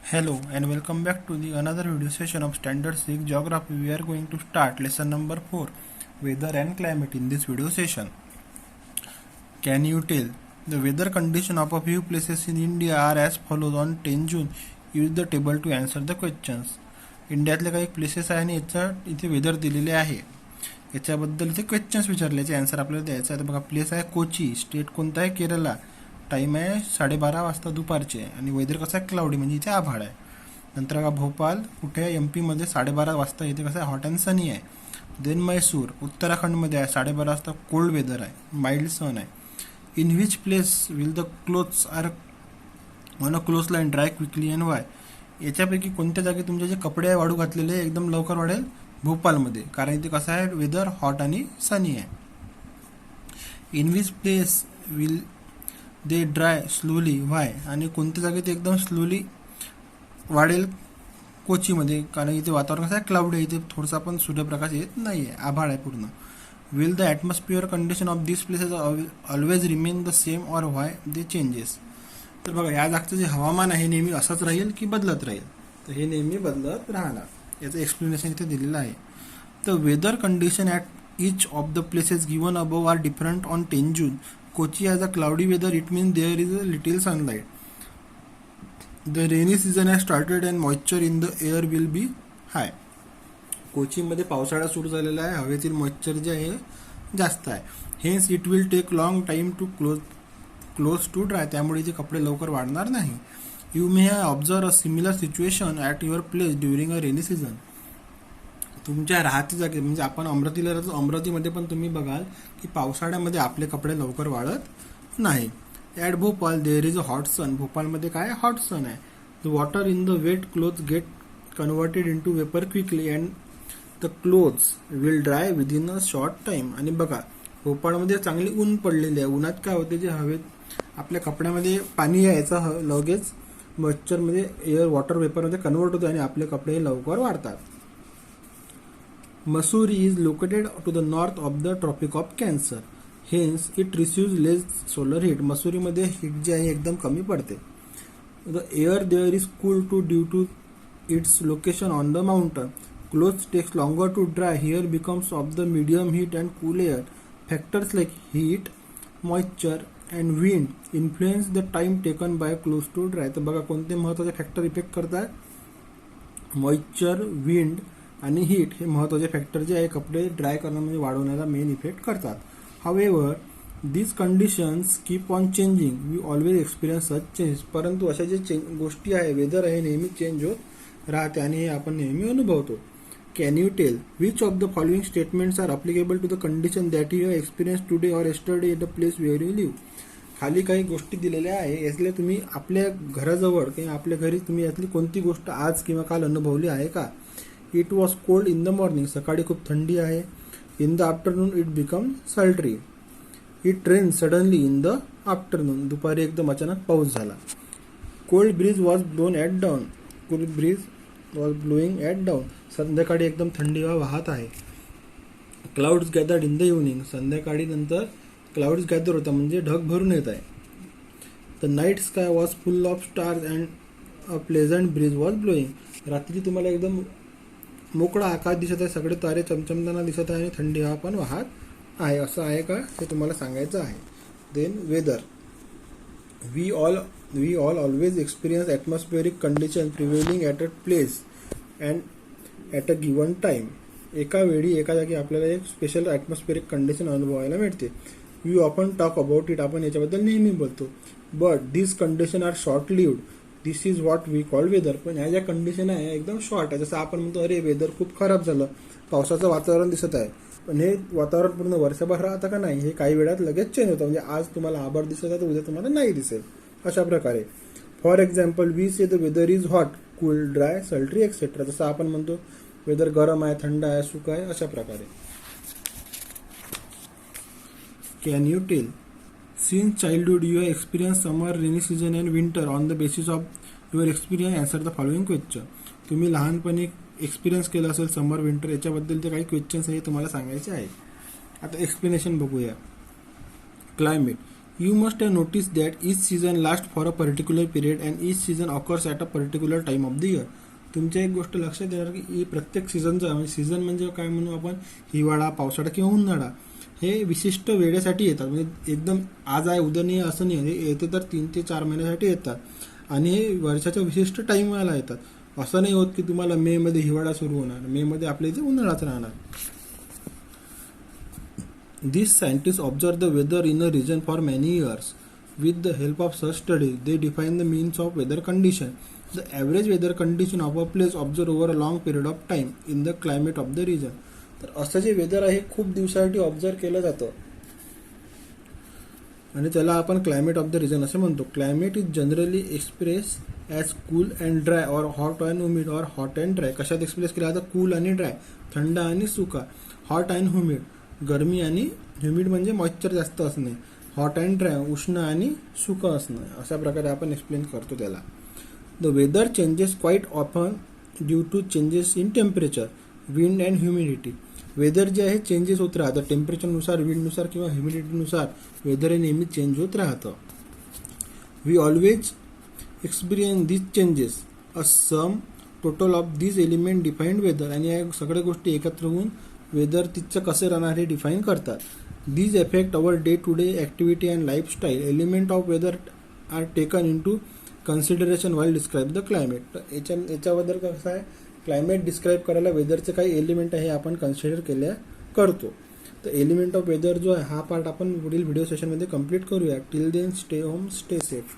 Hello and welcome back to the another video session of Standard 6 Geography. We are going to start lesson number 4, Weather and Climate. In this video session, can you tell the weather condition of a few places in India are as follows on 10 June. Use the table to answer the questions. इंडियातले काही places आहे आणि याचा इथे weather दिलेले आहे. याच्याबद्दल इथे questions विचारल्याचे answer आपल्याला द्यायचं आहे. तर बघा, प्लेस आहे कोची, स्टेट कोणता आहे केरला, टाईम आहे 12:30 वाजता दुपारचे आणि वेदर कसं आहे क्लाउडी म्हणजे इथे आभाळ आहे. नंतर बघा भोपाल कुठे आहे MP मध्ये 12:30 वाजता इथे कसं आहे हॉट अँड सनी आहे. देन मैसूर उत्तराखंडमध्ये आहे 12:30 वाजता कोल्ड वेदर आहे, माइल्ड सन आहे. In which place will the clothes are on a cloth line dry quickly and why. याच्यापैकी कोणत्या जागी तुमचे जे कपडे आहे वाळू घातलेले एकदम लवकर वाढेल? भोपालमध्ये, कारण इथे कसं आहे वेदर हॉट आणि सनी आहे. In which place will they dry slowly why. आणि कोणत्या जागी ते एकदम स्लोली वाढेल? कोचीमध्ये, कारण इथे वातावरण कसं आहे क्लाउडी आहे, इथे थोडासा पण सूर्यप्रकाश येत नाही आहे, आभाळ आहे पूर्ण. Will the atmosphere condition of this places always remain the same or why they changes. तर बघा, या जागचं जे हवामान आहे नेहमी असंच राहील की बदलत राहील? तर हे नेहमी बदलत राहणार. याचं एक्सप्लेनेशन इथे दिलेलं आहे. The weather condition at each of the places given above are different on 10 June. Kochi has a cloudy weather. It means there is a little sunlight. The rainy season has started and moisture in the air will be high. कोचीमध्ये पावसाळा सुरू झालेला आहे, हवेतील moisture जे आहे जास्त आहे. Hence it will take long time to close to dry. त्यामुळे जे कपडे लवकर वाढणार नाही. You may have observe a similar situation at your place during a rainy season. तुमच्या राहते जागे म्हणजे आपण अमरावतीला राहतो, अमरावतीमध्ये पण तुम्ही बघाल की पावसाळ्यामध्ये आपले कपडे लवकर वाळत नाही. At Bhopal there is a hot sun. भोपालमध्ये काय हॉट सन आहे. The water in the wet clothes get converted into vapour quickly and the clothes will dry within a short time. आणि बघा, भोपाळमध्ये चांगली ऊन पडलेली आहे. उन्हात काय होते, जे हवेत आपल्या कपड्यामध्ये पाणी यायचं लगेच मॉइश्चरमध्ये एअर वॉटर वेपरमध्ये कन्वर्ट होते आणि आपले कपडे लवकर वाढतात. Mussoorie is located to the north of the Tropic of Cancer. Hence, it receives less solar heat. मसुरीमध्ये हीट जे आहे एकदम कमी पडते. The air there is cool too due to its location on the mountain. Clothes takes longer to dry. Here becomes of the medium heat and cool air. Factors like heat, moisture and wind influence the time taken by clothes to dry. तर बघा, कोणते महत्त्वाचे factor effect करतात? Moisture, wind आणि heat हे महत्त्वाचे factor जे आहे कपडे ड्राय करण्यामध्ये वाढवण्याला मेन इफेक्ट करतात. However this conditions keep on changing. We always experience such change. परंतु अशा जे गोष्टी आहे, वेदर आहे, नेहमी चेंज होत राहते आणि हे आपण नेहमी अनुभवतो. Can you tell which of the following statements are applicable to the condition that you have experience today or yesterday in the place where you live. खाली काही गोष्टी दिलेल्या आहे, यातल्या तुम्ही आपल्या घराजवळ किंवा आपल्या घरी तुम्ही यातली कोणती गोष्ट आज किंवा काल अनुभवली आहे का? It was cold in the morning. सकाळी खूप थंडी आहे. In the afternoon it become सल्ट्री. It rain suddenly in the afternoon. दुपारी एकदम अचानक पाऊस झाला. Cold bridge was blown at down. Cold bridge was blowing at down. संध्याकाळी एकदम थंडी हवा वाहत आहे. Clouds gathered in the evening. संध्याकाळी नंतर क्लाउड्स गॅदर होता म्हणजे ढग भरून येत आहे. The night sky was full of stars and a pleasant breeze was blowing. रात्री तुम्हाला एकदम मोकळा आकाश दिसत आहे, सगळे तारे चमचमताना दिसत आहे आणि थंडी हवा पण वाहत आहे. असं आहे का, हे तुम्हाला सांगायचं आहे. Then weather. We all always experience atmospheric condition prevailing at a place and at a given time. एका वेळी एका जागी आपल्याला एक स्पेशल ॲटमॉस्फिअरिक कंडिशन अनुभवायला मिळते. We often talk about it. आपण याच्याबद्दल नेहमी बोलतो. But this condition are short lived. This is what we call weather. पण ह्या ज्या कंडिशन आहे एकदम शॉर्ट आहे. जसं आपण म्हणतो, अरे वेदर खूप खराब झालं, पावसाचं वातावरण दिसत आहे, पण हे वातावरण पूर्ण वर्षभर राहतं का? नाही, हे काही वेळात लगेच चेंज होतं. म्हणजे आज तुम्हाला आभाळ दिसत आहे तर उद्या तुम्हाला नाही दिसेल, अशा प्रकारे. For example, we say the weather is hot, cool, dry, sultry etcetera. जसं आपण म्हणतो वेदर गरम आहे, थंड आहे, सुका आहे, अशा प्रकारे. Can you tell since childhood you have experienced summer, rainy season and winter. On the basis of your experience answer the following question. तुम्ही लहानपणी एक्सपिरियन्स केला असेल समर, विंटर, याच्याबद्दल जे काही क्वेश्चन्स आहे तुम्हाला सांगायचे आहे. आता एक्सप्लेनेशन बघूया. Climate. You must have noticed that each season lasts for a particular period and each season occurs at a particular time of the year. तुमच्या एक गोष्ट लक्षात येणार की प्रत्येक सीझनचा म्हणजे सीझन म्हणजे काय म्हणू आपण, हिवाळा, पावसाळा किंवा उन्हाळा, हे विशिष्ट वेळेसाठी येतात. म्हणजे एकदम आज आहे उद्या नाही असं नाही, हे येते तर 3 ते 4 महिन्यासाठी येतात आणि हे वर्षाच्या विशिष्ट टाईमला येतात. असं नाही होत की तुम्हाला मे मध्ये हिवाळा सुरू होणार, मे मध्ये आपल्या इथे उन्हाळाच राहणार. These scientists observe the weather in a region for many years. With the help of such studies, they define the means of weather condition. The average weather condition of a place observed over a long period of time in the climate of the region. तर असं जे weather आहे खूप दिवसासाठी observe केलं जातं आणि त्याला आपण क्लायमेट ऑफ द रिजन असे म्हणतो. Climate is generally express as cool and dry or hot and humid or hot and dry. कशात एक्सप्रेस केला जातं? कूल आणि ड्राय, थंड आणि सुका. हॉट अँड ह्युमिड, गरमी आणि ह्युमिड म्हणजे मॉइश्चर जास्त असणे. हॉट अँड ड्राय, उष्ण आणि सुकं असणं. अशा प्रकारे आपण एक्सप्लेन करतो त्याला. The weather changes quite often due to changes in temperature, wind and humidity. Weather जे आहे चेंजेस होत राहतं टेम्परेचरनुसार, विंडनुसार किंवा ह्युमिडिटीनुसार वेदर हे नेहमी चेंज होत राहतं. We always experience this changes. A sum total of this element defined weather. आणि या सगळ्या गोष्टी एकत्र होऊन वेदर तिचं कसे राहणार हे डिफाईन करतात. These effect our day to day activity and lifestyle. Element of weather are taken in to consideration while describe the climate. तर याच्याबद्दल कसं आहे, क्लायमेट डिस्क्राईब करायला वेदरचे काही एलिमेंट आहे आपण कन्सिडर केल्या करतो. तर एलिमेंट ऑफ वेदर जो आहे हा पार्ट आपण पुढील व्हिडिओ सेशनमध्ये कंप्लीट करूया. Till then stay home, stay safe.